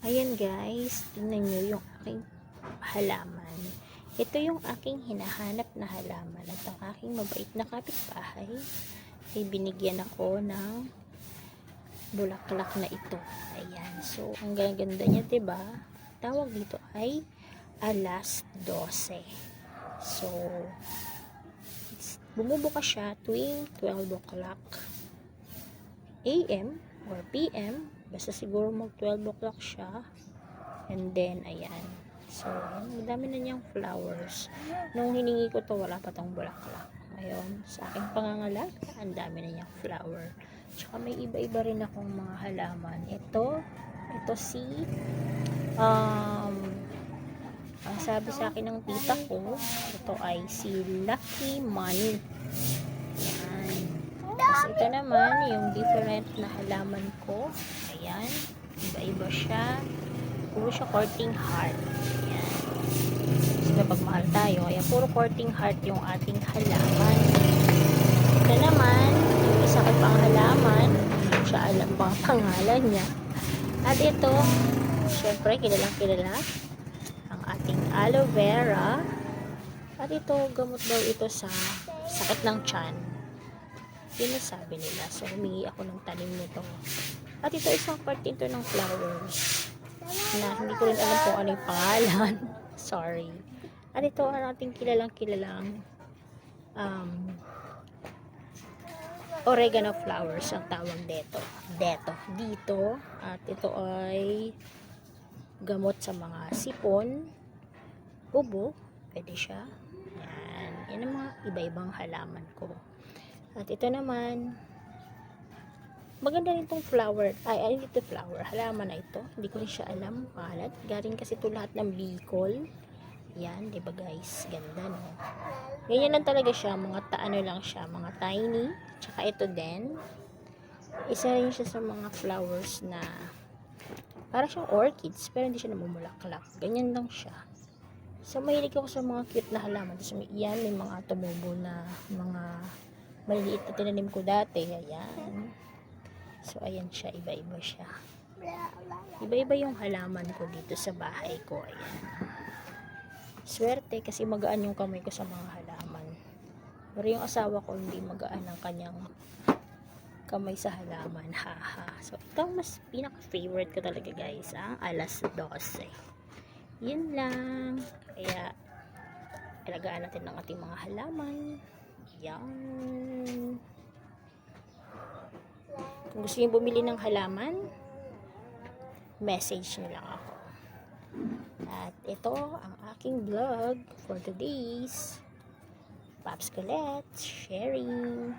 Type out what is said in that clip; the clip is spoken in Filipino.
Ayan guys, tingnan nyo yung aking halaman. Ito yung aking hinahanap na halaman. At ang aking mabait na kapitbahay ay binigyan ako ng bulaklak na ito. Ayan. So, ang gaganda niya, diba? Tawag dito ay alas 12. So, bumubuka siya tuwing 12 o'clock AM or PM. Basta siguro mag 12 o'clock siya. And then, ayan. So, madami na niyang flowers. Nung hiningi ko to, wala pa tong bulaklak. Ngayon, sa aking pangangalaga, ang dami na niyang flower. Tsaka may iba-iba rin akong mga halaman. Ito si, ang sabi sa akin ng tita ko, ito ay si Lucky Money. Ayan. Tapos ito naman, yung different na halaman ko. Ayan. Iba-iba siya. Puro siya courting heart. Ayan. So, pagmahal tayo, ayan, puro courting heart yung ating halaman. Ito naman, yung isa ko pang halaman, hindi siya alam pa ang pangalan niya. At ito, syempre, kilalang kilala, ang ating aloe vera. At ito, gamot daw ito sa sakit ng tiyan. Yun ang sabi nila. So, humingi ako ng tanim nito. At ito, isang part ito ng flowers na hindi ko rin alam kung ano yung pangalan. Sorry. At ito ang ating kilalang oregano flowers ang tawag dito. At ito ay gamot sa mga sipon, ubo, pwede siya. Yan. Yan ang mga iba-ibang halaman ko. At ito naman, maganda rin itong flower. Ay, ito flower. Halaman na ito. Hindi ko rin siya alam. Pangalan. Galing kasi ito lahat ng Bicol. Yan, diba guys? Ganda, no? Ganyan lang talaga siya. Mga ano lang siya. Mga tiny. Tsaka ito din. Isa rin siya sa mga flowers na para siyang orchids. Pero hindi siya namumulaklak. Ganyan lang siya. So, mahilig ako sa mga cute na halaman. So, yan, may mga tumubo na mga maliliit na tinanim ko dati. Ayan. So, ayan siya. Iba-iba siya. Iba-iba yung halaman ko dito sa bahay ko. Ayan. Swerte kasi magaan yung kamay ko sa mga halaman. Pero yung asawa ko hindi magaan ang kanyang kamay sa halaman. Haha. So, ito ang mas pinaka-favorite ko talaga guys. Ang alas 12. Yun lang. Kaya, alagaan natin ng ating mga halaman. Yan. Kung gusto niyo bumili ng halaman, message niyo lang ako. At ito ang aking vlog for today's Pops Colette sharing.